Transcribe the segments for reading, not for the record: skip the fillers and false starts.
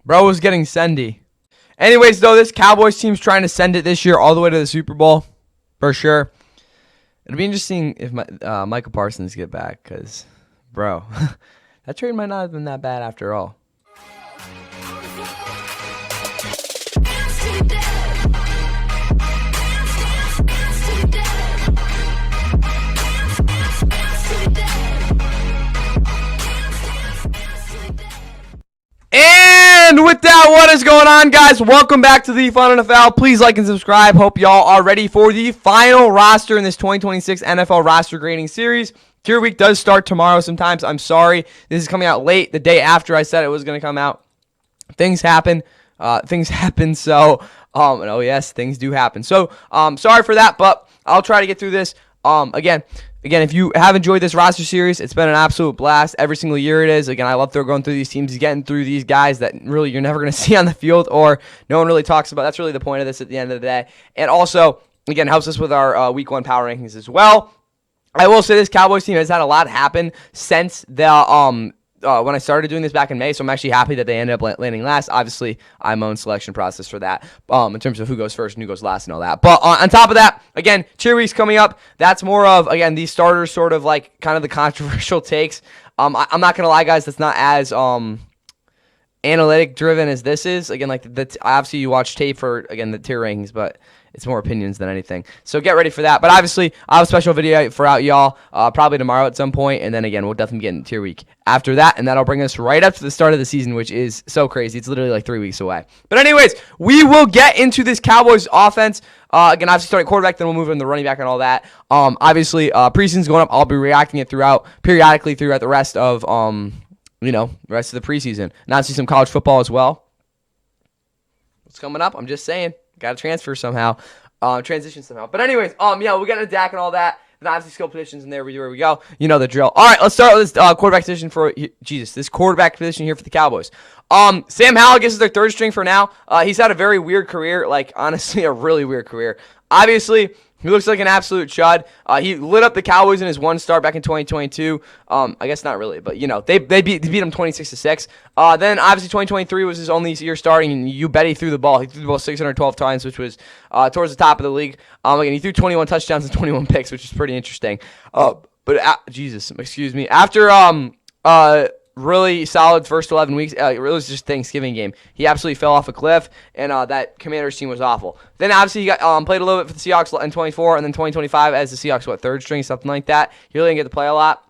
Bro was getting sendy. Anyways, though, this Cowboys team's trying to send it this year all the way to the Super Bowl, for sure. It'll be interesting if Michael Parsons get back, because, bro, that trade might not have been that bad after all. And with that, what is going on, guys? Welcome back to the Fun NFL. Please like and subscribe. Hope y'all are ready for the final roster in this 2026 NFL roster grading series. Tier week does start tomorrow sometimes. I'm sorry. This is coming out late, the day after I said it was going to come out. Things happen. So, oh yes, things do happen. So, sorry for that, but I'll try to get through this. Again, if you have enjoyed this roster series, it's been an absolute blast. Every single year it is. Again, I love going through these teams, getting through these guys that really you're never going to see on the field or no one really talks about. That's really the point of this at the end of the day. And also, again, helps us with our week 1 power rankings as well. I will say this Cowboys team has had a lot happen since the when I started doing this back in May, so I'm actually happy that they ended up landing last. Obviously, I have my own selection process for that in terms of who goes first and who goes last and all that. But on top of that, again, tier week's coming up. That's more of, again, these starters sort of like kind of the controversial takes. I'm not going to lie, guys, that's not as analytic driven as this is. Again, like obviously you watch tape for, again, the tier rankings, but it's more opinions than anything. So get ready for that. But obviously, I'll have a special video for out y'all probably tomorrow at some point. And then again, we'll definitely get into tier week after that. And that'll bring us right up to the start of the season, which is so crazy. It's literally like 3 weeks away. But anyways, we will get into this Cowboys offense. Again, obviously starting quarterback, then we'll move into the running back and all that. Obviously, preseason's going up. I'll be reacting it periodically throughout the rest of, the rest of the preseason. And obviously some college football as well. What's coming up? I'm just saying. Got to transfer somehow, transition somehow. But anyways, we'll get into Dak and all that. And obviously skill positions, and there we go. You know the drill. All right, let's start with this quarterback position this quarterback position here for the Cowboys. Sam Howell, I guess, is their third string for now. He's had a very weird career, like honestly a really weird career. Obviously, he looks like an absolute chud. He lit up the Cowboys in his one start back in 2022. I guess not really, but they beat him 26-6. Then obviously 2023 was his only year starting, and you bet he threw the ball. He threw the ball 612 times, which was towards the top of the league. Again, he threw 21 touchdowns and 21 picks, which is pretty interesting. After really solid first 11 weeks. It was just Thanksgiving game. He absolutely fell off a cliff, and that Commanders team was awful. Then obviously he got played a little bit for the Seahawks in 24, and then 2025 as the Seahawks, third string, something like that. He really didn't get to play a lot.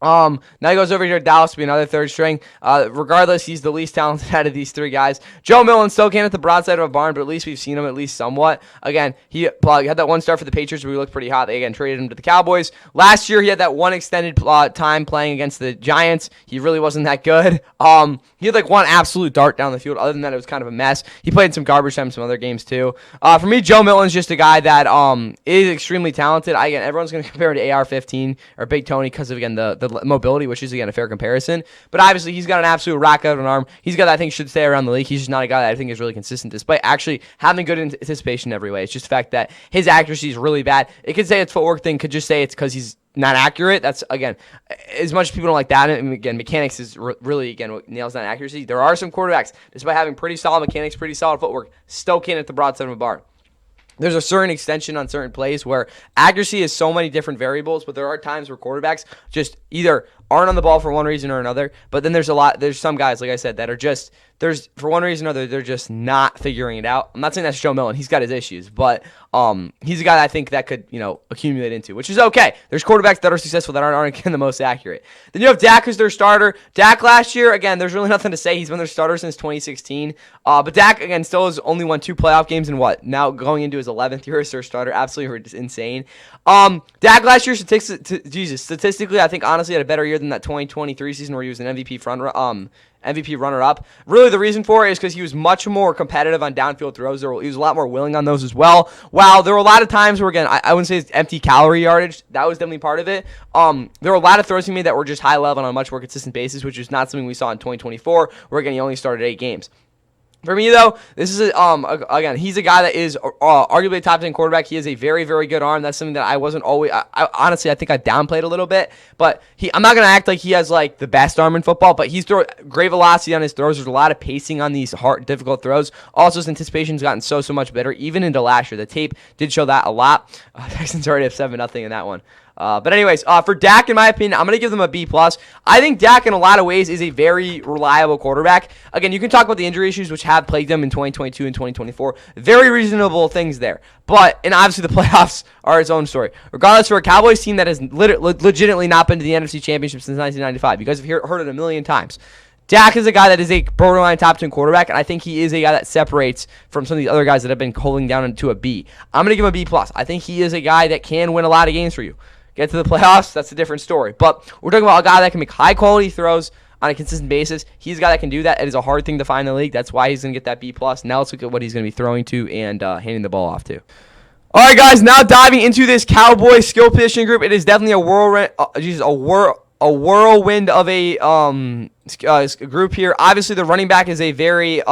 Now he goes over here to Dallas to be another third string. Regardless, he's the least talented out of these three guys. Joe Milton still can't hit the broadside of a barn, but at least we've seen him at least somewhat. Again, he had that one start for the Patriots where he looked pretty hot. They again traded him to the Cowboys. Last year he had that one extended time playing against the Giants. He really wasn't that good. He had like one absolute dart down the field. Other than that, it was kind of a mess. He played some garbage time in some other games too. For me, Joe Milton's just a guy that is extremely talented. Again, everyone's going to compare him to AR-15 or Big Tony because of, again, the mobility, which is, again, a fair comparison. But obviously, he's got an absolute rock out of an arm. He's got that I think should stay around the league. He's just not a guy that I think is really consistent, despite actually having good anticipation in every way. It's just the fact that his accuracy is really bad. It could say it's footwork thing. Could just say it's because he's not accurate. That's, again, as much as people don't like that, and again, mechanics is really, again, what nails down accuracy. There are some quarterbacks, despite having pretty solid mechanics, pretty solid footwork, still can't hit the broadside of a barn. There's a certain extension on certain plays where accuracy is so many different variables, but there are times where quarterbacks just either aren't on the ball for one reason or another. But then there's some guys, like I said, that are just, for one reason or another, they're just not figuring it out. I'm not saying that's Joe Milton. He's got his issues, but he's a guy that I think that could, accumulate into, which is okay. There's quarterbacks that are successful that aren't again, the most accurate. Then you have Dak as their starter. Dak last year, again, there's really nothing to say. He's been their starter since 2016. But Dak, again, still has only won 2 playoff games in now going into his 11th year as their starter. Absolutely insane. Dak last year, statistically, I think honestly had a better year than that 2023 season where he was an MVP runner-up. Really, the reason for it is because he was much more competitive on downfield throws. He was a lot more willing on those as well. While there were a lot of times where, again, I wouldn't say it's empty calorie yardage. That was definitely part of it. There were a lot of throws he made that were just high level on a much more consistent basis, which is not something we saw in 2024, where, again, he only started 8 games. For me, though, this is again, he's a guy that is arguably a top 10 quarterback. He has a very, very good arm. That's something that I wasn't always. Honestly, I think I downplayed a little bit. But I'm not gonna act like he has like the best arm in football. But he's great velocity on his throws. There's a lot of pacing on these hard, difficult throws. Also, his anticipation's gotten so much better, even into last year. The tape did show that a lot. Texans already have 7-0 in that one. But anyways, for Dak, in my opinion, I'm going to give them a B+. I think Dak, in a lot of ways, is a very reliable quarterback. Again, you can talk about the injury issues which have plagued him in 2022 and 2024. Very reasonable things there. And obviously the playoffs are its own story. Regardless, for a Cowboys team that has legitimately not been to the NFC Championship since 1995, you guys have heard it a million times. Dak is a guy that is a borderline top 10 quarterback, and I think he is a guy that separates from some of the other guys that have been holding down into a B. I'm going to give him a B+. I think he is a guy that can win a lot of games for you. Get to the playoffs, that's a different story. But we're talking about a guy that can make high-quality throws on a consistent basis. He's a guy that can do that. It is a hard thing to find in the league. That's why he's going to get that B+. Now let's look at what he's going to be throwing to and handing the ball off to. All right, guys, now diving into this Cowboys skill position group. It is definitely a whirlwind of a group here. Obviously, the running back is a very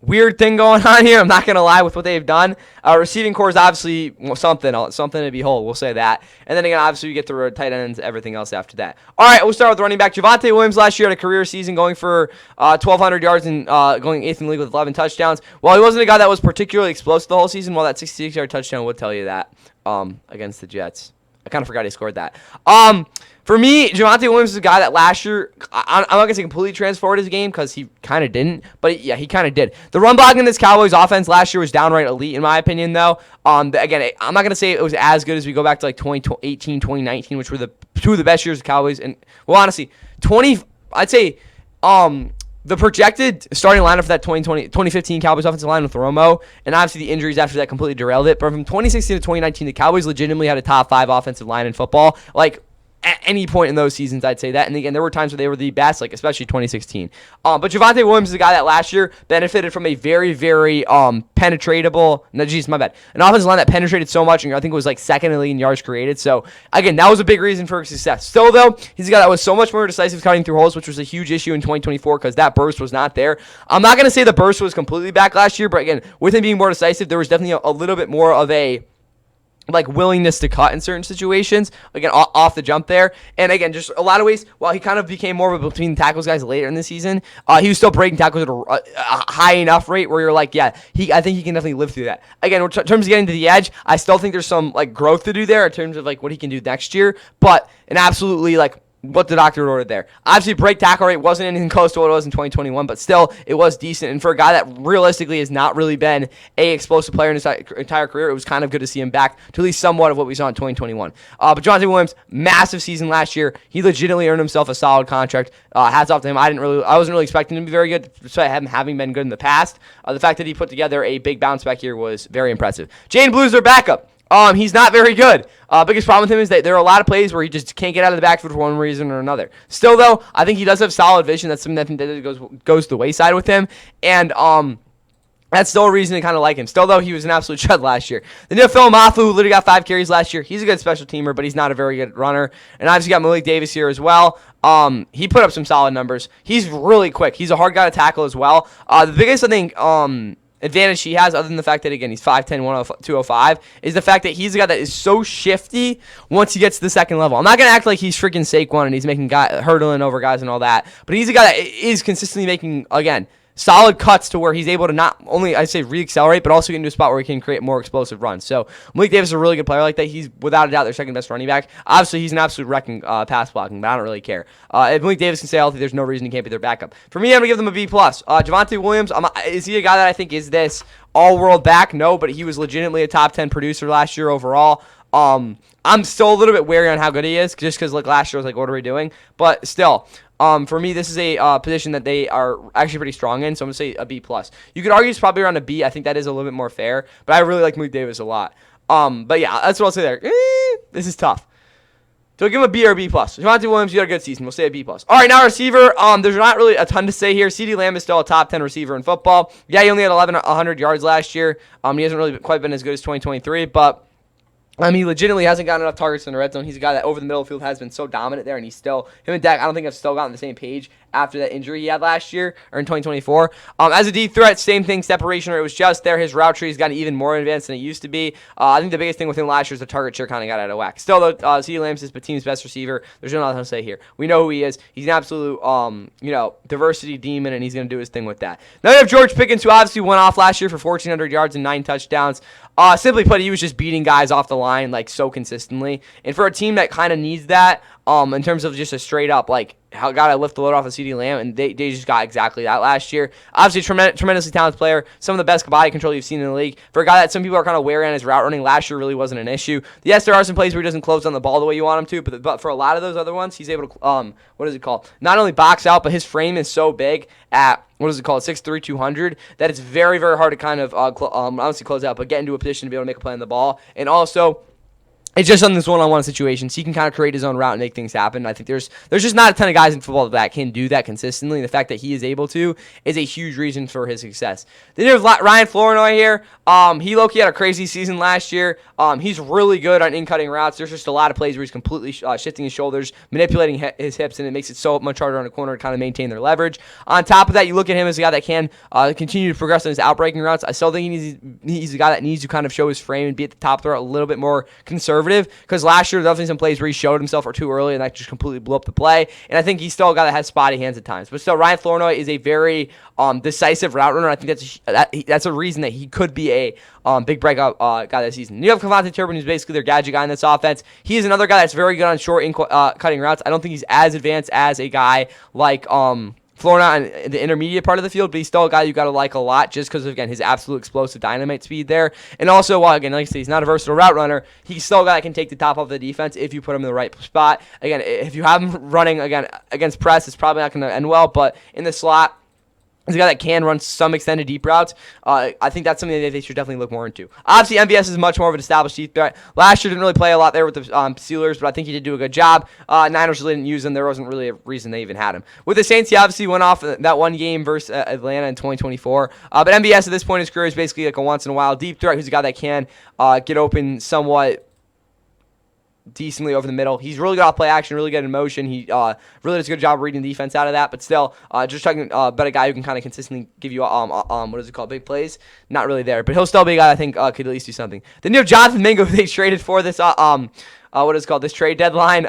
weird thing going on here. I'm not going to lie with what they've done. Receiving core is obviously something to behold. We'll say that. And then again, obviously, you get the tight ends, everything else after that. All right, we'll start with the running back. Javonte Williams last year had a career season going for 1,200 yards and going 8th in the league with 11 touchdowns. While he wasn't a guy that was particularly explosive the whole season, well, that 66-yard touchdown would tell you that against the Jets. I kind of forgot he scored that. For me, Javonte Williams is a guy that last year, I'm not going to say completely transformed his game because he kind of didn't, but yeah, he kind of did. The run blocking in this Cowboys offense last year was downright elite in my opinion, though. Again, I'm not going to say it was as good as we go back to like 2018, 2019, which were the two of the best years of Cowboys. And, well, honestly, I'd say the projected starting lineup for that 2015 Cowboys offensive line with Romo, and obviously the injuries after that completely derailed it. But from 2016 to 2019, the Cowboys legitimately had a top 5 offensive line in football. Like, at any point in those seasons, I'd say that. And again, there were times where they were the best, like especially 2016. But Javonte Williams is a guy that last year benefited from a very, very penetratable. No, geez, my bad. An offensive line that penetrated so much, and I think it was like second in the league in yards created. So again, that was a big reason for his success. Still, though, he's a guy that was so much more decisive cutting through holes, which was a huge issue in 2024 because that burst was not there. I'm not going to say the burst was completely back last year, but again, with him being more decisive, there was definitely a little bit more of a willingness to cut in certain situations, again, off the jump there. And again, just a lot of ways, while he kind of became more of a between tackles guys later in the season, he was still breaking tackles at a high enough rate where you're like, yeah, I think he can definitely live through that. Again, in terms of getting to the edge, I still think there's some growth to do there in terms of what he can do next year, but an absolutely what the doctor ordered there. Obviously, break tackle rate wasn't anything close to what it was in 2021, but still, it was decent. And for a guy that realistically has not really been a explosive player in his entire career, it was kind of good to see him back to at least somewhat of what we saw in 2021. But Javonte Williams, massive season last year. He legitimately earned himself a solid contract. Hats off to him. I wasn't really expecting him to be very good, despite him having been good in the past. The fact that he put together a big bounce back here was very impressive. Jane Blue's their backup. He's not very good. Biggest problem with him is that there are a lot of plays where he just can't get out of the backfield for one reason or another. Still, though, I think he does have solid vision. That's something that goes to the wayside with him. And that's still a reason to kind of like him. Still, though, he was an absolute chud last year. Then you have Phil Mafu, who literally got 5 carries last year. He's a good special teamer, but he's not a very good runner. And obviously got Malik Davis here as well. He put up some solid numbers. He's really quick. He's a hard guy to tackle as well. The biggest, I think, advantage he has, other than the fact that, again, he's 5'10", 205, is the fact that he's a guy that is so shifty once he gets to the second level. I'm not going to act like he's freaking Saquon and he's making hurdling over guys and all that, but he's a guy that is consistently making, again, solid cuts to where he's able to not only, I say, re-accelerate, but also get into a spot where he can create more explosive runs. So Malik Davis is a really good player like that. He's, without a doubt, their second best running back. Obviously, he's an absolute wrecking pass blocking, but I don't really care. If Malik Davis can stay healthy, there's no reason he can't be their backup. For me, I'm going to give them a B+. Javonte Williams, is he a guy that I think is this all-world back? No, but he was legitimately a top 10 producer last year overall. I'm still a little bit wary on how good he is, just because last year I was like, what are we doing? But still, for me, this is a position that they are actually pretty strong in, so I'm going to say a B+. You could argue it's probably around a B. I think that is a little bit more fair, but I really like Malik Davis a lot. But yeah, that's what I'll say there. This is tough. So give him a B or a B+. Javonte Williams, you had a good season. We'll say a B+. All right, now receiver. There's not really a ton to say here. CeeDee Lamb is still a top 10 receiver in football. Yeah, he only had 100 yards last year. He hasn't really quite been as good as 2023, but he legitimately hasn't gotten enough targets in the red zone. He's a guy that over the middle of the field has been so dominant there, and him and Dak, I don't think have still gotten the same page after that injury he had last year, or in 2024. As a deep threat, same thing, separation rate was just there. His route tree has gotten even more advanced than it used to be. I think the biggest thing with him last year is the target share kind of got out of whack. Still, though, CeeDee Lamb's the team's best receiver. There's nothing to say here. We know who he is. He's an absolute, diversity demon, and he's going to do his thing with that. Now you have George Pickens, who obviously went off last year for 1,400 yards and 9 touchdowns. Simply put, he was just beating guys off the line like so consistently. And for a team that kind of needs that, in terms of just a straight up like how gotta lift the load off of CeeDee Lamb, and they just got exactly that last year. Obviously, tremendously talented player, some of the best body control you've seen in the league. For a guy that some people are kind of wary on his route running, last year really wasn't an issue. Yes, there are some plays where he doesn't close on the ball the way you want him to, but for a lot of those other ones, he's able to what is it called? Not only box out, but his frame is so big at 6'3", 200, that it's very, very hard to kind of honestly close out, but get into a position to be able to make a play on the ball. And also, it's just on this one-on-one situations. He can kind of create his own route and make things happen. I think there's just not a ton of guys in football that can do that consistently. And the fact that he is able to is a huge reason for his success. Then you have Ryan Flournoy here. He low-key had a crazy season last year. He's really good on in-cutting routes. There's just a lot of plays where he's completely shifting his shoulders, manipulating his hips, and it makes it so much harder on a corner to kind of maintain their leverage. On top of that, you look at him as a guy that can continue to progress on his outbreaking routes. I still think he's a guy that needs to kind of show his frame and be at the top throw a little bit more conservative, because last year there were definitely some plays where he showed himself or too early and that just completely blew up the play. And I think he's still a guy that has spotty hands at times. But still, Ryan Flournoy is a very decisive route runner. I think that's a reason that he could be a big breakout guy this season. You have Cavante Turbin, who's basically their gadget guy in this offense. He is another guy that's very good on short cutting routes. I don't think he's as advanced as a guy like Flournoy on the intermediate part of the field, but he's still a guy you got to like a lot just because of, again, his absolute explosive dynamite speed there. And also, again, like I said, he's not a versatile route runner. He's still a guy that can take the top off the defense if you put him in the right spot. Again, if you have him running again against press, it's probably not going to end well, but in the slot, he's a guy that can run some extended deep routes. I think that's something that they should definitely look more into. Obviously, MVS is much more of an established deep threat. Last year didn't really play a lot there with the Steelers, but I think he did do a good job. Niners really didn't use him. There wasn't really a reason they even had him. With the Saints, he obviously went off that one game versus Atlanta in 2024. But MVS at this point in his career is basically like a once-in-a-while deep threat who's a guy that can get open somewhat decently over the middle. He's really good off play action, really good in motion. He really does a good job reading the defense out of that. But still, just talking about a guy who can kind of consistently give you big plays. Not really there, but he'll still be a guy I think could at least do something. Then you have Jonathan Mingo, who they traded for this this trade deadline.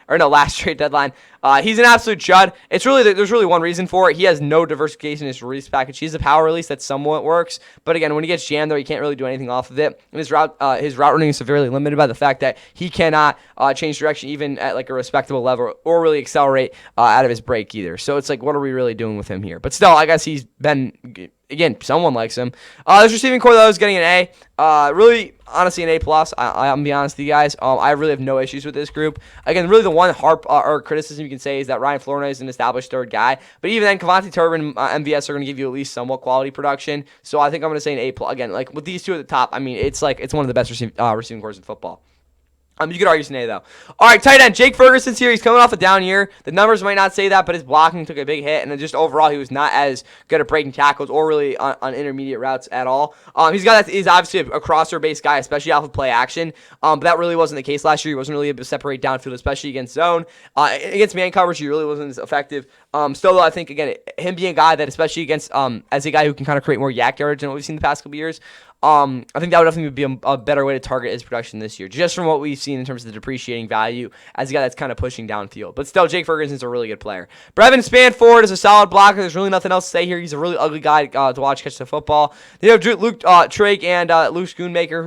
Last trade deadline. He's an absolute chud. There's really one reason for it. He has no diversification in his release package. He has a power release that somewhat works, but again, when he gets jammed, though, he can't really do anything off of it. And his route running is severely limited by the fact that he cannot change direction even at like a respectable level or really accelerate out of his break either. So it's like, what are we really doing with him here? But still, I guess he's been. Again, someone likes him. This receiving core, though, is getting an A. Really, honestly, an A+. I'm going to be honest with you guys. I really have no issues with this group. Again, really the one or criticism you can say is that Ryan Flournoy is an established third guy. But even then, Cavante Turbin and MVS are going to give you at least somewhat quality production. So I think I'm going to say an A+. Again, like with these two at the top, I mean, it's one of the best receiving cores in football. You could argue Snay, though. All right, tight end. Jake Ferguson's here. He's coming off a down year. The numbers might not say that, but his blocking took a big hit, and then just overall, he was not as good at breaking tackles or really on intermediate routes at all. He's obviously a crosser-based guy, especially off of play action, but that really wasn't the case last year. He wasn't really able to separate downfield, especially against zone. Against man coverage, he really wasn't as effective. Still, though, I think, again, him being a guy that, especially against as a guy who can kind of create more yak yardage than what we've seen the past couple years, I think that would definitely be a better way to target his production this year, just from what we've seen in terms of the depreciating value as a guy that's kind of pushing downfield. But still, Jake Ferguson's a really good player. Brevin Spanford is a solid blocker. There's really nothing else to say here. He's a really ugly guy to watch catch the football. They have Luke Trigg and Luke Schoonmaker,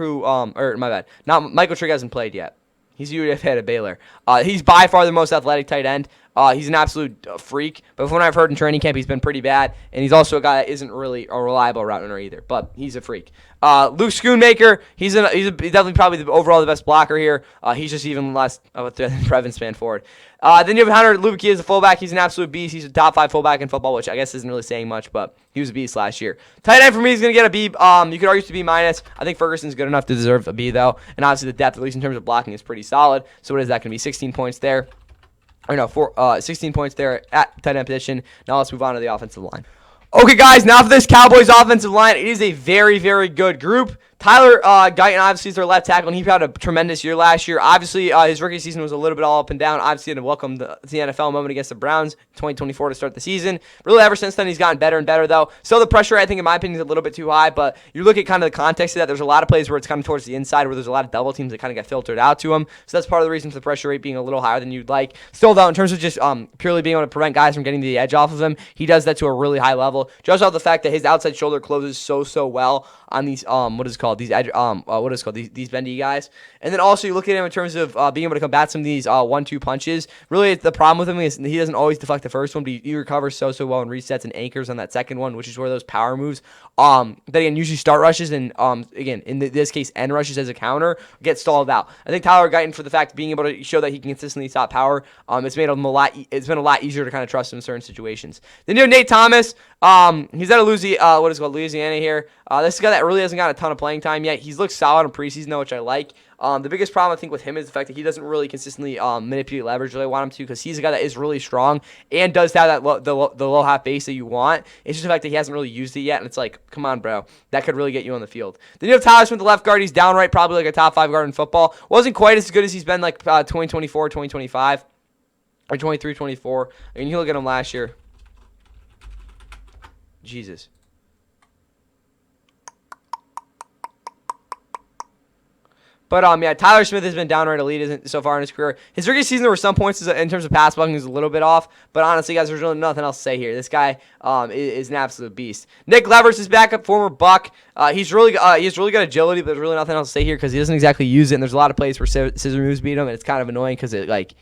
Michael Trigg hasn't played yet. He's UDF head at Baylor. He's by far the most athletic tight end. He's an absolute freak, but from what I've heard in training camp, he's been pretty bad, and he's also a guy that isn't really a reliable route runner either, but he's a freak. Luke Schoonmaker, he's definitely probably overall the best blocker here. He's just even less of a threat than Brevin Spanford. Then you have Hunter Lubick as a fullback. He's an absolute beast. He's a top 5 fullback in football, which I guess isn't really saying much, but he was a beast last year. Tight end for me is going to get a B. You could argue to B-. I think Ferguson's good enough to deserve a B, though, and obviously the depth, at least in terms of blocking, is pretty solid. So what is that going to be? 16 points there. 16 points there at tight end position. Now let's move on to the offensive line. Okay, guys, now for this Cowboys offensive line, it is a very, very good group. Tyler Guyton obviously is their left tackle, and he had a tremendous year last year. Obviously, his rookie season was a little bit all up and down. Obviously, he had to welcome the NFL moment against the Browns 2024 to start the season. Really, ever since then, he's gotten better and better, though. Still, the pressure, I think, in my opinion, is a little bit too high, but you look at kind of the context of that. There's a lot of plays where it's kind of towards the inside, where there's a lot of double teams that kind of get filtered out to him. So that's part of the reason for the pressure rate being a little higher than you'd like. Still, though, in terms of just purely being able to prevent guys from getting the edge off of him, he does that to a really high level. Just off the fact that his outside shoulder closes so well on these these bendy guys. And then also you look at him in terms of being able to combat some of these 1-2 punches. Really, the problem with him is he doesn't always deflect the first one, but he recovers so well and resets and anchors on that second one, which is where those power moves that again usually start rushes and again in this case end rushes as a counter get stalled out. I think Tyler Guyton, for the fact of being able to show that he can consistently stop power, it's made him it's been a lot easier to kind of trust him in certain situations. Then you have Nate Thomas. He's out of Louisiana here. This is a guy that really hasn't got a ton of playing time yet. He's looked solid in preseason though, which I like. The biggest problem I think with him is the fact that he doesn't really consistently manipulate leverage that I want him to, because he's a guy that is really strong and does have that the low half base that you want. It's just the fact that he hasn't really used it yet, and it's like, come on, bro, that could really get you on the field. Then you have Tyler Smith, the left guard. He's downright probably like a top 5 guard in football. Wasn't quite as good as he's been like 2024, 2025, or 23, 24. I mean, you look at him last year. Jesus. But yeah, Tyler Smith has been downright elite so far in his career. His rookie season, there were some points in terms of pass blocking, is a little bit off. But honestly, guys, there's really nothing else to say here. This guy is an absolute beast. Nick Levers is backup, former Buck. He has really good agility, but there's really nothing else to say here because he doesn't exactly use it. And there's a lot of plays where scissor moves beat him, and it's kind of annoying because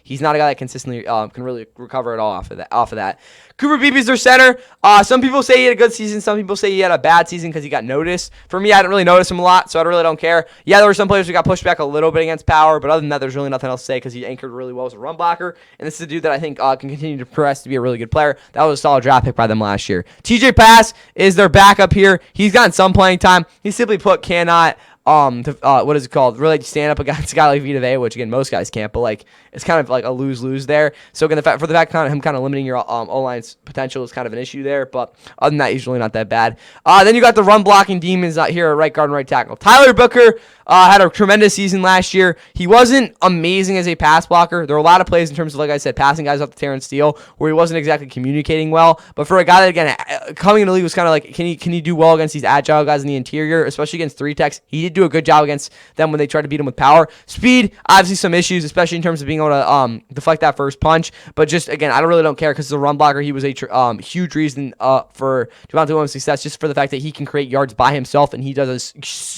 he's not a guy that consistently can really recover at all off of that. Cooper Beebe's their center. Some people say he had a good season. Some people say he had a bad season because he got noticed. For me, I didn't really notice him a lot, so I really don't care. Yeah, there were some players who got pushed back a little bit against power, but other than that, there's really nothing else to say because he anchored really well as a run blocker. And this is a dude that I think can continue to progress to be a really good player. That was a solid draft pick by them last year. TJ Pass is their backup here. He's gotten some playing time. He simply put cannot really stand up against a guy like Vita Vea, which again most guys can't, but it's kind of like a lose-lose there. So again, the fact him kind of limiting your O-line's potential is kind of an issue there, but other than that, he's really not that bad. Then you got the run blocking demons here at right guard and right tackle. Tyler Booker had a tremendous season last year. He wasn't amazing as a pass blocker. There were a lot of plays in terms of, like I said, passing guys off the Terrence Steele where he wasn't exactly communicating well. But for a guy that, again, coming into the league was kind of like, can he do well against these agile guys in the interior, especially against 3-techs? He did do a good job against them when they tried to beat him with power. Speed, obviously some issues, especially in terms of being able to deflect that first punch. But just, again, I really don't care because as a run blocker, he was a huge reason for Javonte Williams' success, just for the fact that he can create yards by himself, and he does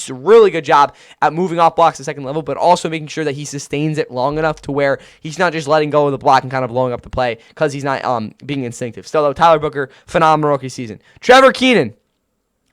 a really good job at moving off blocks to second level, but also making sure that he sustains it long enough to where he's not just letting go of the block and kind of blowing up the play because he's not being instinctive. Still, though, Tyler Booker, phenomenal rookie season. Trevor Keenan.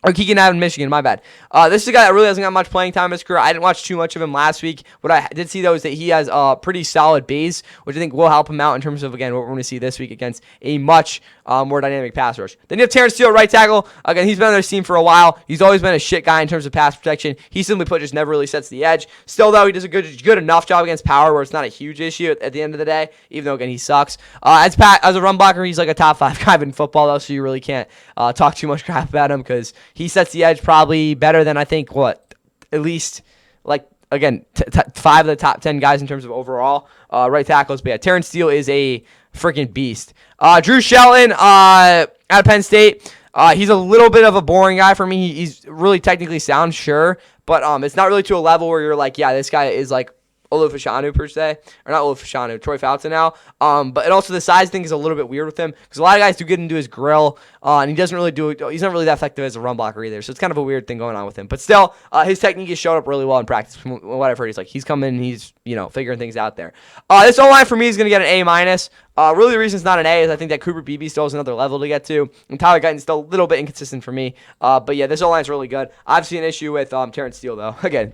Or Keegan Allen, Michigan, my bad. This is a guy that really hasn't got much playing time in his career. I didn't watch too much of him last week. What I did see, though, is that he has a pretty solid base, which I think will help him out in terms of, again, what we're going to see this week against a much more dynamic pass rush. Then you have Terrence Steele, right tackle. Again, he's been on their team for a while. He's always been a shit guy in terms of pass protection. He simply put just never really sets the edge. Still, though, he does a good enough job against power where it's not a huge issue at the end of the day, even though, again, he sucks. As a run blocker, he's like a top 5 guy in football, though, so you really can't talk too much crap about him because he sets the edge probably better than I think at least 5 of the top 10 guys in terms of overall right tackles. But yeah, Terrence Steele is a freaking beast. Drew Shelton out of Penn State. He's a little bit of a boring guy for me. He's really technically sound, sure, but it's not really to a level where you're like, yeah, this guy is like Olufashanu per se, or not Olufashanu, Troy Fouta now. But also the size thing is a little bit weird with him because a lot of guys do get into his grill, and he's not really that effective as a run blocker either. So it's kind of a weird thing going on with him. But still, his technique has showed up really well in practice. From what I've heard, he's coming, and he's figuring things out there. This O-line for me is going to get an A-. Really, the reason it's not an A is I think that Cooper Beebe still has another level to get to, and Tyler Guyton's still a little bit inconsistent for me. But yeah, this O-line is really good. Obviously, an issue with Terrence Steele though. Again,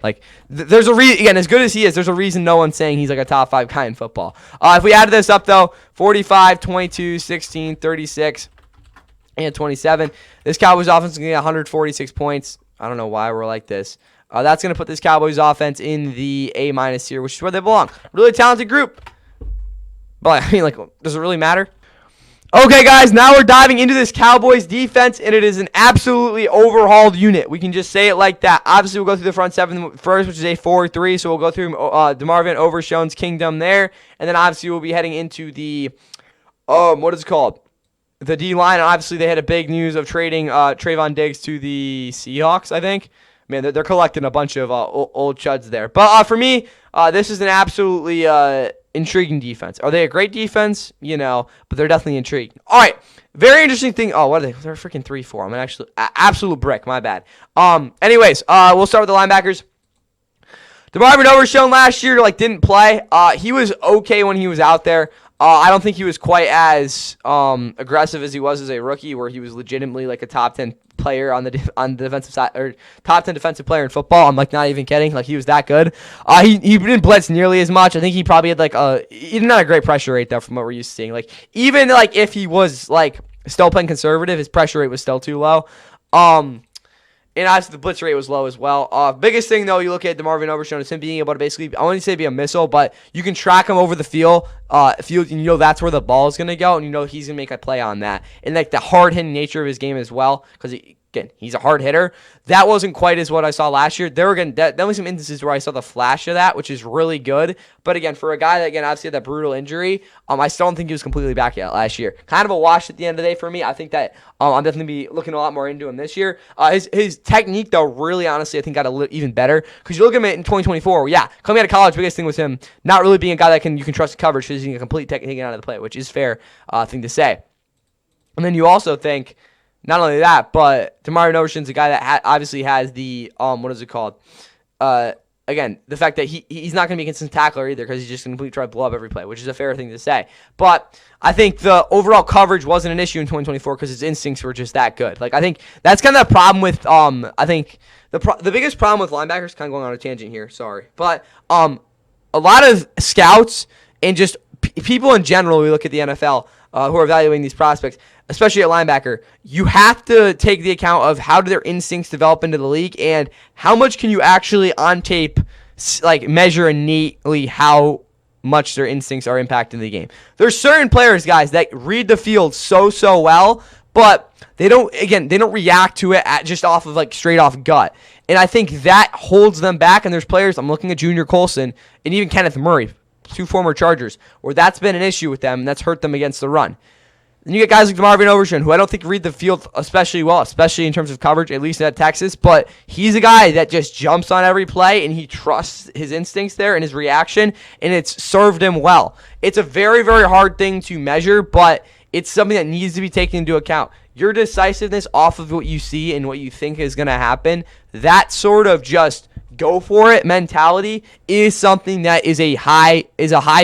there's a reason. Again, as good as he is, there's a reason no one's saying he's like a top 5 guy in football. If we added this up though, 45, 22, 16, 36, and 27. This Cowboys offense is going to get 146 points. I don't know why we're like this. That's going to put this Cowboys offense in the A- here, which is where they belong. Really talented group. But, I mean, does it really matter? Okay, guys, now we're diving into this Cowboys defense, and it is an absolutely overhauled unit. We can just say it like that. Obviously, we'll go through the front seven first, which is a 4-3, so we'll go through DeMarvin Overshown's kingdom there, and then obviously we'll be heading into the, what is it called? The D-line, and obviously they had a big news of trading Trayvon Diggs to the Seahawks, I think. Man, they're collecting a bunch of old chuds there. But for me, this is an absolutely intriguing defense. Are they a great defense? But they're definitely intriguing. All right, very interesting thing. Oh, what are they? They're freaking 3-4. I'm an absolute brick. My bad. Anyways, we'll start with the linebackers. DeMarvin Overshown last year didn't play. He was okay when he was out there. I don't think he was quite as aggressive as he was as a rookie, where he was legitimately a top 10 player on the defensive side, or top 10 defensive player in football. I'm not even kidding. He was that good. He didn't blitz nearly as much. I think he probably had he didn't have a great pressure rate though from what we're used to seeing. Even if he was still playing conservative, his pressure rate was still too low. And obviously the blitz rate was low as well. Biggest thing, though, you look at DeMarvin Overshown is him being able to basically, I wouldn't say be a missile, but you can track him over the field, and that's where the ball is going to go, and he's going to make a play on that. And the hard-hitting nature of his game as well, because again, he's a hard hitter. That wasn't quite as what I saw last year. There were definitely some instances where I saw the flash of that, which is really good. But again, for a guy that obviously had that brutal injury, I still don't think he was completely back yet last year. Kind of a wash at the end of the day for me. I think that I'm definitely be looking a lot more into him this year. His technique, though, really honestly, I think got even better. Because you look at him in 2024, coming out of college, biggest thing was him not really being a guy that you can trust in coverage because he's a complete technique out of the play, which is fair thing to say. And then you also think, not only that, but DeMarvin Overshown's a guy that obviously has the, what is it called? Again, the fact that he's not going to be a consistent tackler either because he's just going to try to blow up every play, which is a fair thing to say. But I think the overall coverage wasn't an issue in 2024 because his instincts were just that good. I think that's kind of the problem with, I think the biggest problem with linebackers, kind of going on a tangent here, sorry. But a lot of scouts and just people in general, we look at the NFL who are evaluating these prospects, especially at linebacker, you have to take the account of how do their instincts develop into the league and how much can you actually on tape measure innately how much their instincts are impacting the game. There's certain players, guys, that read the field so well, but they don't react to it just off of straight off gut. And I think that holds them back. And there's players, I'm looking at Junior Colson and even Kenneth Murray, two former Chargers, where that's been an issue with them and that's hurt them against the run. Then you get guys like DeMarvin Overshown, who I don't think read the field especially well, especially in terms of coverage, at least at Texas. But he's a guy that just jumps on every play, and he trusts his instincts there and his reaction, and it's served him well. It's a very, very hard thing to measure, but it's something that needs to be taken into account. Your decisiveness off of what you see and what you think is going to happen, that sort of just go for it mentality is something that is a high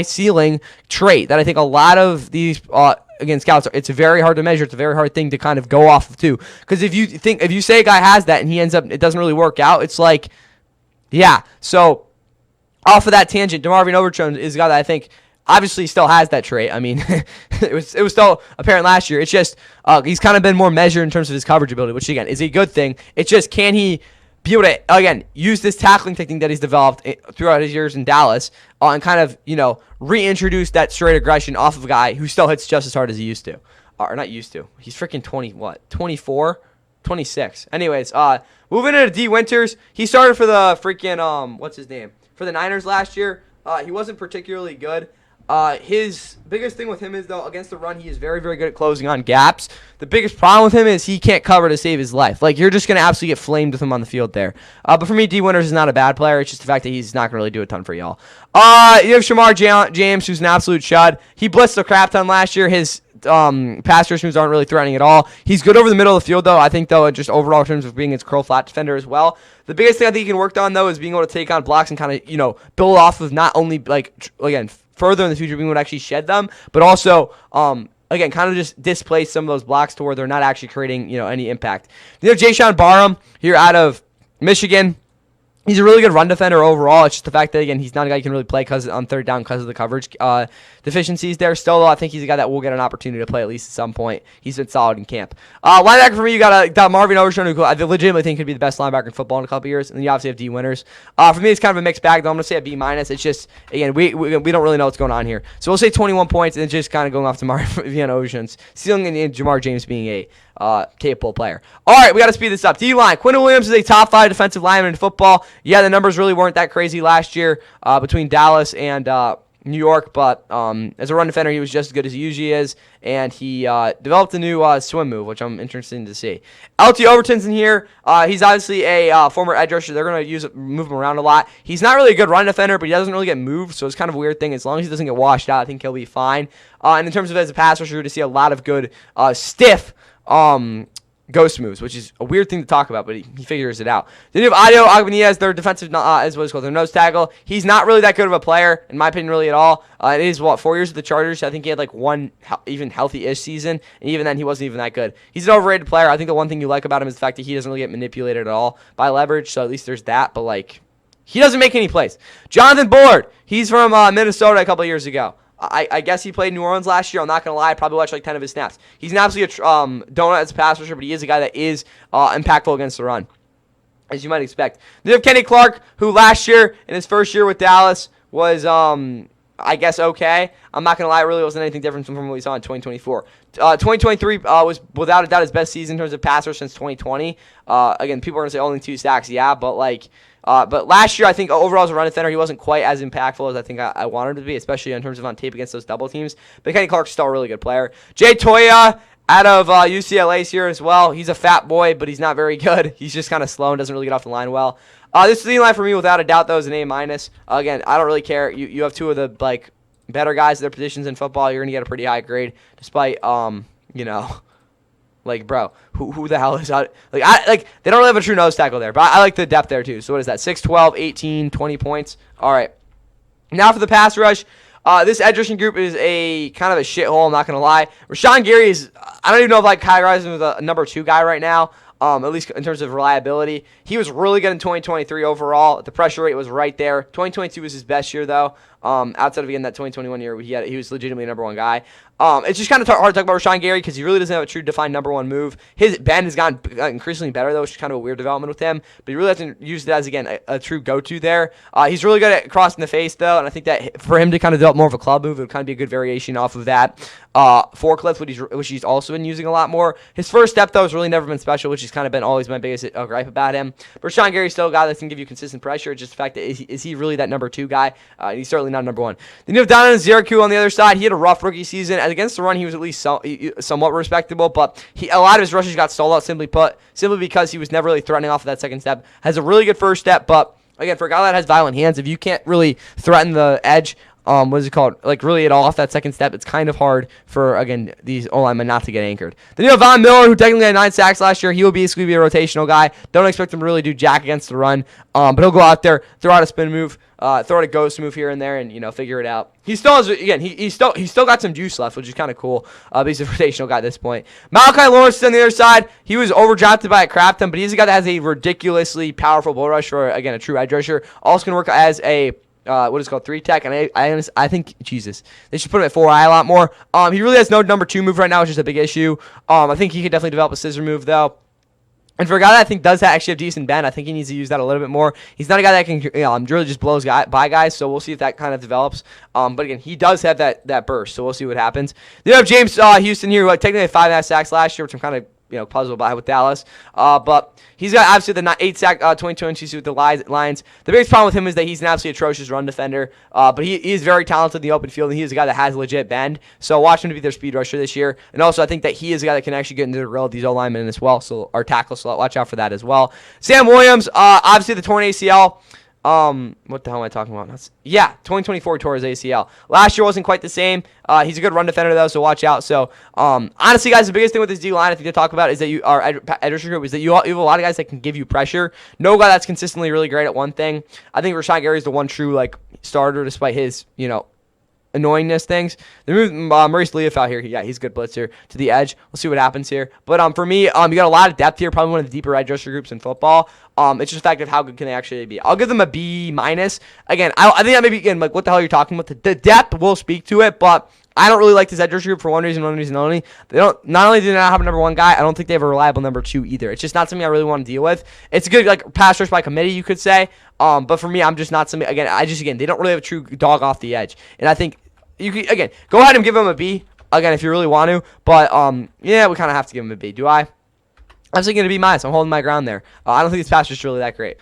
ceiling trait that I think a lot of these again, scouts, it's very hard to measure. It's a very hard thing to kind of go off of too. Because if you say a guy has that and he ends up, it doesn't really work out, it's yeah. So off of that tangent, DeMarvin Overshown is a guy that I think obviously still has that trait. I mean, it was still apparent last year. It's just he's kind of been more measured in terms of his coverage ability, which again is a good thing. It's just, can he be able to, again, use this tackling technique that he's developed throughout his years in Dallas and kind of, reintroduce that straight aggression off of a guy who still hits just as hard as he used to. Or not used to. He's freaking 24? 26. Anyways, moving into D. Winters. He started for the freaking, what's his name? For the Niners last year. He wasn't particularly good. His biggest thing with him is, though, against the run, he is very, very good at closing on gaps. The biggest problem with him is he can't cover to save his life. You're just going to absolutely get flamed with him on the field there. But for me, D. Winters is not a bad player. It's just the fact that he's not going to really do a ton for y'all. You have Shamar James, who's an absolute chud. He blitzed a crap ton last year. His pass rush moves aren't really threatening at all. He's good over the middle of the field, though. I think, though, just overall in terms of being his curl flat defender as well. The biggest thing I think he can work on, though, is being able to take on blocks and kind of, build off of not only, again, further in the future being able to actually shed them, but also, again, kind of just displace some of those blocks to where they're not actually creating, any impact. Jayshon Barham here out of Michigan. He's a really good run defender overall. It's just the fact that, again, he's not a guy who can really play on third down because of the coverage deficiencies there. Still, though, I think he's a guy that will get an opportunity to play at least at some point. He's been solid in camp. Linebacker for me, you got Marvin Overshown, who I legitimately think could be the best linebacker in football in a couple years. And then you obviously have D Winners. For me, it's kind of a mixed bag, though. I'm going to say a B-. It's just, again, we don't really know what's going on here. So we'll say 21 points, and just kind of going off to Marvin Overshown's ceiling and Jamar James being a capable player. All right, we got to speed this up. D-line. Quinn Williams is a top 5 defensive lineman in football. Yeah, the numbers really weren't that crazy last year between Dallas and New York, but as a run defender, he was just as good as he usually is, and he developed a new swim move, which I'm interested to see. LT Overton's in here. He's obviously a former edge rusher. They're going to move him around a lot. He's not really a good run defender, but he doesn't really get moved, so it's kind of a weird thing. As long as he doesn't get washed out, I think he'll be fine. And in terms of as a pass rusher, to see a lot of good stiff ghost moves, which is a weird thing to talk about, but he figures it out. Then you have Adio Agbanez, their defensive, as what is called their nose tackle. He's not really that good of a player, in my opinion, really at all. It is, 4 years with the Chargers. I think he had like one even healthy-ish season, and even then he wasn't even that good. He's an overrated player. I think the one thing you like about him is the fact that he doesn't really get manipulated at all by leverage, so at least there's that, but like, he doesn't make any plays. Jonathan Bullard, he's from Minnesota a couple years ago. I guess he played New Orleans last year. I'm not going to lie. I probably watched like 10 of his snaps. He's an absolute donut as a pass rusher, but he is a guy that is impactful against the run, as you might expect. Then you have Kenny Clark, who last year, in his first year with Dallas, was, I guess, okay. I'm not going to lie. It really wasn't anything different from what we saw in 2024. 2023 was, without a doubt, his best season in terms of pass rush since 2020. Again, people are going to say only 2 sacks. Yeah, but like... but last year, I think overall as a run defender, he wasn't quite as impactful as I think I wanted him to be, especially in terms of on tape against those double teams. But Kenny Clark's still a really good player. Jay Toya out of UCLA's here as well. He's a fat boy, but he's not very good. He's just kind of slow and doesn't really get off the line well. This D-line for me, without a doubt, though, is an A-. Again, I don't really care. You have 2 of the like better guys at their positions in football. You're going to get a pretty high grade, despite, like, bro, who the hell is out? They don't really have a true nose tackle there, but I like the depth there, too. So what is that, 6, 12, 18, 20 points? All right. Now for the pass rush. This edge rushing group is a kind of a shithole, I'm not going to lie. Rashawn Gary is, I don't even know if like Kai Rising was a number 2 guy right now, at least in terms of reliability. He was really good in 2023 overall. The pressure rate was right there. 2022 was his best year, though. Outside of, again, that 2021 year, he was legitimately a number 1 guy. It's just kind of hard to talk about Rashawn Gary because he really doesn't have a true defined number 1 move. His bend has gotten increasingly better, though, which is kind of a weird development with him. But he really hasn't used it as, again, a true go-to there. He's really good at crossing the face, though, and I think that for him to kind of develop more of a club move, it would kind of be a good variation off of that forklift, which he's also been using a lot more. His first step, though, has really never been special, which has kind of been always my biggest gripe about him. But Rashawn Gary's still a guy that can give you consistent pressure. It's just the fact that is he really that number 2 guy? He's certainly not number 1. Then you have Donovan Ziraku on the other side. He had a rough rookie season. And against the run, he was at least somewhat respectable, but a lot of his rushes got stalled out simply because he was never really threatening off of that second step. Has a really good first step, but again, for a guy that has violent hands, if you can't really threaten the edge, what is it called? Like really at all off that second step, it's kind of hard for, again, these O-linemen not to get anchored. Then you have Von Miller, who technically had 9 sacks last year. He will basically be a rotational guy. Don't expect him to really do jack against the run, but he'll go out there, throw out a spin move, throw out a ghost move here and there, and figure it out. He still has, again, he's still got some juice left, which is kind of cool. But he's a rotational guy at this point. Malachi Lawrence is on the other side. He was overdrafted by a crap ton, but he's a guy that has a ridiculously powerful bull rush for, again, a true edge rusher. Also can work as a what is it called, 3-tech, and I think, Jesus, they should put him at 4-eye a lot more. He really has no number 2 move right now, which is a big issue. I think he could definitely develop a scissor move, though. And for a guy that I think does actually have decent bend, I think he needs to use that a little bit more. He's not a guy that can really just blows by guys, so we'll see if that kind of develops. But again, he does have that burst, so we'll see what happens. Then you have James Houston here, who technically had 5.5 sacks last year, which I'm kind of puzzled by with Dallas. But he's got obviously the 8-sack 2022 with the Lions. The biggest problem with him is that he's an absolutely atrocious run defender. But he is very talented in the open field, and he is a guy that has legit bend. So watch him to be their speed rusher this year. And also, I think that he is a guy that can actually get into the grill of these O-linemen as well. So our tackles, so watch out for that as well. Sam Williams, obviously the torn ACL. What the hell am I talking about? 2024 tore his ACL. Last year wasn't quite the same. He's a good run defender though, so watch out. So, honestly, guys, the biggest thing with this D line I think to talk about is that our edge group is that you have a lot of guys that can give you pressure. No guy that's consistently really great at one thing. I think Rashawn Gary is the one true starter, despite his annoyingness things. They moved Maurice Leaf out here. Yeah, he's a good blitzer to the edge. We'll see what happens here. But for me, you got a lot of depth here. Probably one of the deeper edge rusher groups in football. It's just a fact of how good can they actually be. I'll give them a B minus. Again, I think that maybe again like what the hell you're talking about. The depth will speak to it, but I don't really like this edge rusher group for one reason only. They don't. Not only do they not have a number one guy, I don't think they have a reliable number two either. It's just not something I really want to deal with. It's a good like pass rush by committee, you could say. But for me, I'm just not something. Again, they don't really have a true dog off the edge, and I think you could again go ahead and give them a B again if you really want to. But yeah, we kind of have to give them a B. Do I? I'm still going to be minus. I'm holding my ground there. I don't think this pass rush is really that great.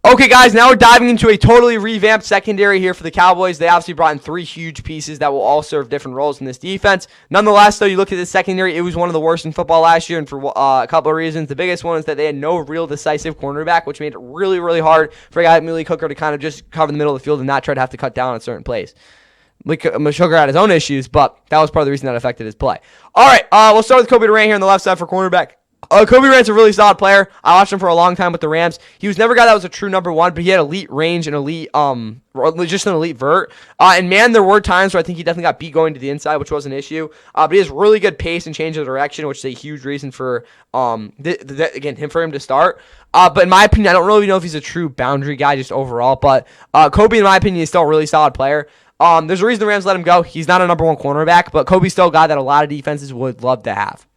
Okay, guys, now we're diving into a totally revamped secondary here for the Cowboys. They obviously brought in 3 huge pieces that will all serve different roles in this defense. Nonetheless, though, you look at this secondary, it was one of the worst in football last year, and for a couple of reasons. The biggest one is that they had no real decisive cornerback, which made it really, really hard for a guy like Malik Hooker to kind of just cover the middle of the field and not try to have to cut down on certain plays. Hooker had his own issues, but that was part of the reason that affected his play. All right, we'll start with Kobe Durant here on the left side for cornerback. Kobe Durant's a really solid player. I watched him for a long time with the Rams. He was never a guy that was a true number one, but he had elite range and elite, just an elite vert. And man, there were times where I think he definitely got beat going to the inside, which was an issue. But he has really good pace and change of direction, which is a huge reason for him to start. But in my opinion, I don't really know if he's a true boundary guy just overall. But Kobe, in my opinion, is still a really solid player. There's a reason the Rams let him go. He's not a number one cornerback, but Kobe's still a guy that a lot of defenses would love to have.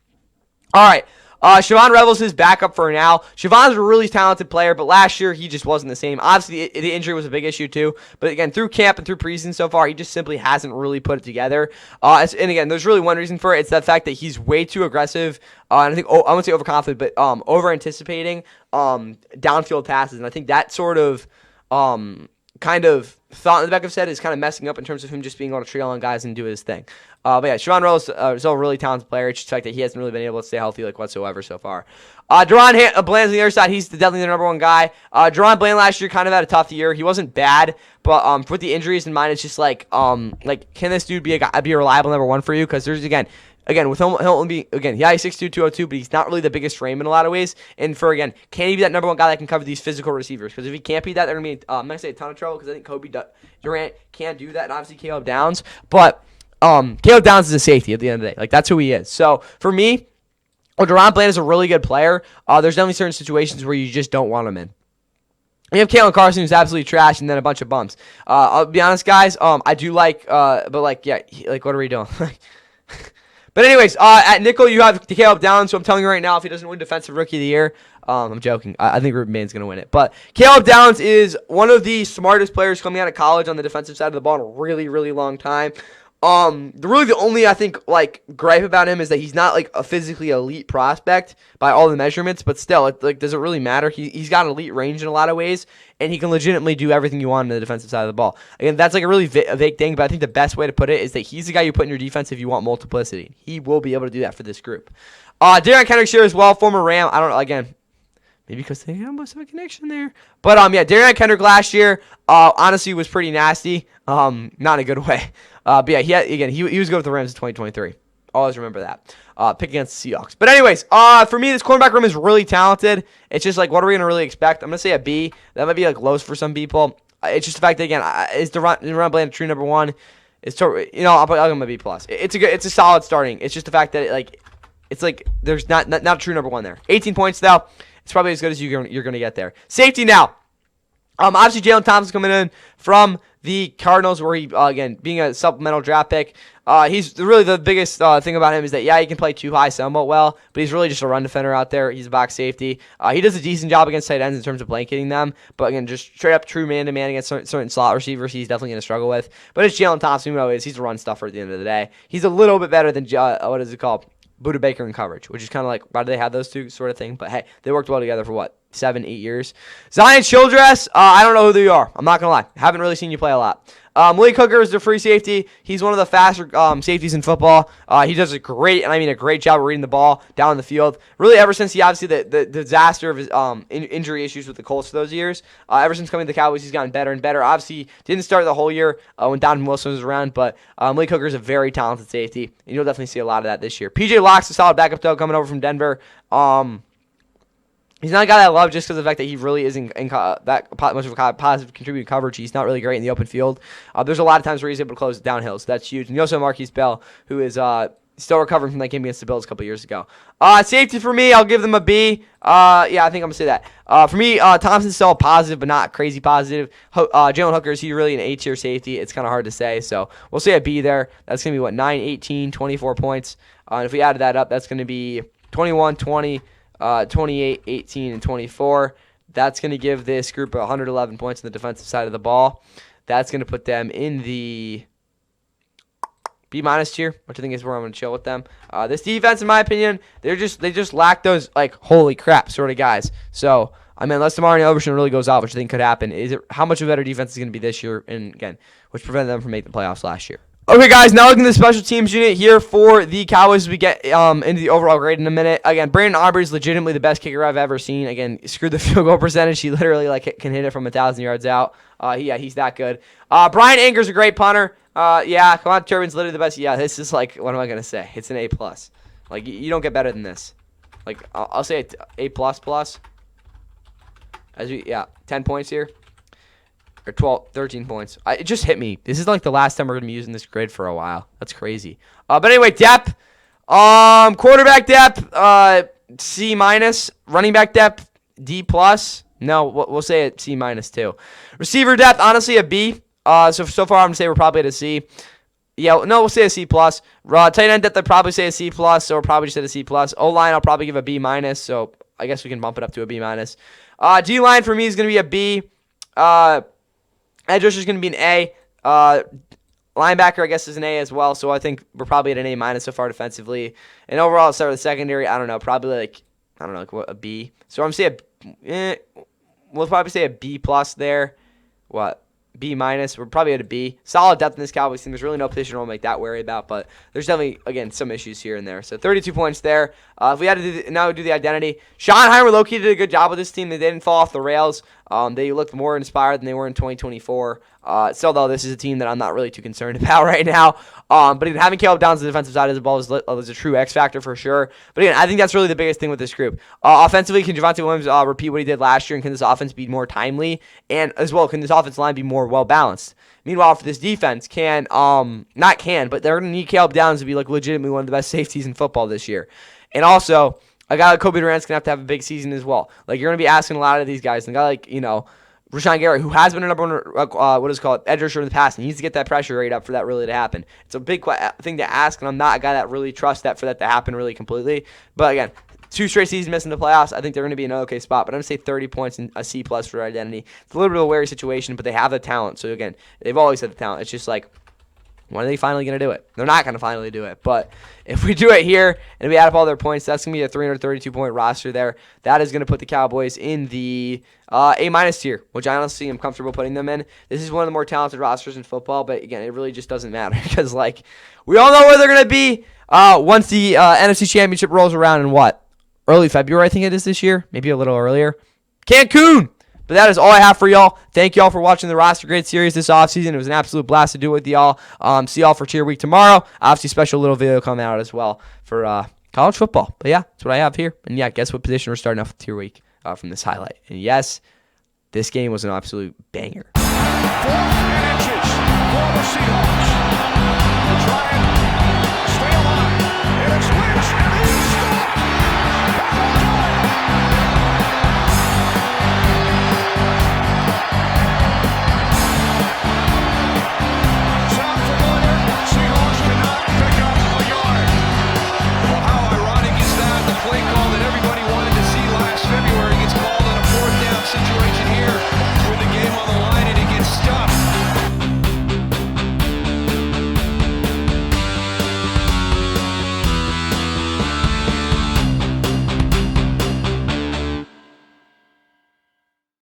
All right. Siobhan Rebels is back up for now. Siobhan's a really talented player, but last year he just wasn't the same. Obviously, the injury was a big issue too. But again, through camp and through preseason so far, he just simply hasn't really put it together. And again, there's really one reason for it. It's the fact that he's way too aggressive. And I think, I wouldn't say overconfident, but over-anticipating downfield passes. And I think that sort of kind of thought in the back of his head is kind of messing up in terms of him just being able to trail on guys and do his thing. But yeah, Siobhan Rose is still a really talented player. It's just the fact that he hasn't really been able to stay healthy like whatsoever so far. Deron Bland's on the other side. He's definitely the number one guy. Deron Bland last year kind of had a tough year. He wasn't bad, but with the injuries in mind, it's just like can this dude be a reliable number one for you? Because there's again with Hilton being he's 6'2", 202, but he's not really the biggest frame in a lot of ways. And can he be that number one guy that can cover these physical receivers? Because if he can't be that, they're gonna be I'm gonna say a ton of trouble. Because I think Kobe Durant can do that, and obviously Caleb Downs, but. Caleb Downs is a safety at the end of the day. Like, that's who he is. So, for me, Deron Bland is a really good player. There's definitely certain situations where you just don't want him in. You have Kalen Carson, who's absolutely trash, and then a bunch of bumps. I'll be honest, guys. I do like, what are we doing? But anyways, at nickel, you have Caleb Downs, so I'm telling you right now, if he doesn't win Defensive Rookie of the Year, I'm joking. I think Ruben Bain's going to win it. But Caleb Downs is one of the smartest players coming out of college on the defensive side of the ball in a really, really long time. The only I think gripe about him is that he's not like a physically elite prospect by all the measurements, but still, does it really matter? He's got elite range in a lot of ways, and he can legitimately do everything you want on the defensive side of the ball. Again, that's like a really vague thing, but I think the best way to put it is that he's the guy you put in your defense if you want multiplicity. He will be able to do that for this group. Darian Kendrick's here as well, former Ram. I don't know, again, maybe because they almost have a connection there. But Darian Kendrick last year, honestly, was pretty nasty. Not in a good way. But yeah, he was good with the Rams in 2023. Always remember that. Pick against the Seahawks. But anyways, for me, this cornerback room is really talented. It's just what are we going to really expect? I'm going to say a B. That might be lows for some people. It's just the fact that, again, is Deron Bland a true number one? I'll give him a B+. It's a solid starting. It's just the fact that there's not a true number one there. 18 points, though. It's probably as good as you're going to get there. Safety now. Obviously, Jalen Thompson coming in from the Cardinals, where he, being a supplemental draft pick, he's really the biggest thing about him is that, he can play too high somewhat well, but he's really just a run defender out there. He's a box safety. He does a decent job against tight ends in terms of blanketing them, but again, just straight up true man-to-man against certain slot receivers he's definitely going to struggle with. But it's Jalen Thompson, he's a run stuffer at the end of the day. He's a little bit better than, what is it called? Buda Baker in coverage, which is kind of why do they have those two sort of thing? But hey, they worked well together for 7-8 years. Zion Childress, I don't know who you are. I'm not going to lie. Haven't really seen you play a lot. Malik Hooker is the free safety. He's one of the faster safeties in football. He does a great job of reading the ball down the field. Really, ever since the disaster of his injury issues with the Colts for those years, ever since coming to the Cowboys, he's gotten better and better. Obviously, didn't start the whole year when Donovan Wilson was around, but Malik Hooker is a very talented safety, and you'll definitely see a lot of that this year. PJ Locke's a solid backup, though, coming over from Denver. He's not a guy that I love just because of the fact that he really isn't that much of a positive contributing coverage. He's not really great in the open field. There's a lot of times where he's able to close downhill, so that's huge. And you also have Marquise Bell, who is still recovering from that game against the Bills a couple years ago. Safety for me, I'll give them a B. Yeah, I think I'm going to say that. For me, Thompson's still a positive, but not crazy positive. Jalen Hooker, is he really an A-tier safety? It's kind of hard to say, so we'll say a B there. That's going to be, 9, 18, 24 points. And if we added that up, that's going to be 21, 20, 28, 18, and 24. That's going to give this group 111 points on the defensive side of the ball. That's going to put them in the B- tier, which I think is where I'm going to chill with them. This defense, in my opinion, they just lack those holy crap sort of guys. So unless Damari Overshown really goes off, which I think could happen, how much of a better defense is going to be this year? And again, which prevented them from making the playoffs last year. Okay, guys, now looking at the special teams unit here for the Cowboys as we get into the overall grade in a minute. Again, Brandon Aubrey is legitimately the best kicker I've ever seen. Again, screw the field goal percentage. He literally can hit it from 1,000 yards out. He's that good. Brian Anger's a great punter. Come on, Turbin's literally the best. Yeah, this is what am I going to say? It's an A+. You don't get better than this. I'll say A++. 10 points here. Or 12, 13 points. It just hit me. This is the last time we're going to be using this grid for a while. That's crazy. But anyway, depth. Quarterback depth, C-. Running back depth, D+. No, we'll say it C- too. Receiver depth, honestly, a B. So far, I'm going to say we're probably at a C. Yeah, no, we'll say a C+. Tight end depth, I'd probably say a C+, so we're probably just at a C+. O-line, I'll probably give a B-, so I guess we can bump it up to a B-. D-line for me is going to be a B. Edge rusher is going to be an A. Linebacker, I guess, is an A as well. So I think we're probably at an A- so far defensively. And overall, I'll start with the secondary. I don't know, probably a B. So I'm saying we'll probably say a B+ there. What? B-. We're probably at a B. Solid depth in this Cowboys team. There's really no position I'll make that worry about, but there's definitely, again, some issues here and there. So 32 points there. If we had to now do the identity, Schottenheimer low-key did a good job with this team. They didn't fall off the rails. They looked more inspired than they were in 2024. Still, though, this is a team that I'm not really too concerned about right now. But again, having Caleb Downs on the defensive side of the ball was a true X factor for sure. But again, I think that's really the biggest thing with this group. Offensively, can Javonte Williams repeat what he did last year, and can this offense be more timely? And as well, can this offensive line be more well-balanced? Meanwhile, for this defense, they're going to need Caleb Downs to be legitimately one of the best safeties in football this year. And also, a guy like Kobe Durant's going to have a big season as well. You're going to be asking a lot of these guys. And a guy Rashawn Gary, who has been a number one, edge rusher in the past, and needs to get that pressure rate up for that really to happen. It's a big thing to ask, and I'm not a guy that really trusts that for that to happen really completely. But again, 2 straight seasons missing the playoffs. I think they're going to be in an okay spot, but I'm going to say 30 points and a C+ for their identity. It's a little bit of a wary situation, but they have the talent. So again, they've always had the talent. It's just when are they finally going to do it? They're not going to finally do it. But if we do it here and we add up all their points, that's going to be a 332-point roster there. That is going to put the Cowboys in the A- tier, which I honestly am comfortable putting them in. This is one of the more talented rosters in football, but again, it really just doesn't matter because, we all know where they're going to be once the NFC Championship rolls around in early February, I think it is this year. Maybe a little earlier. Cancun! But that is all I have for y'all. Thank y'all for watching the Roster Grade series this offseason. It was an absolute blast to do it with y'all. See y'all for Cheer Week tomorrow. Obviously, special little video coming out as well for college football. But yeah, that's what I have here. And yeah, guess what position we're starting off with Cheer Week from this highlight. And yes, this game was an absolute banger. 4 inches for the Seahawks.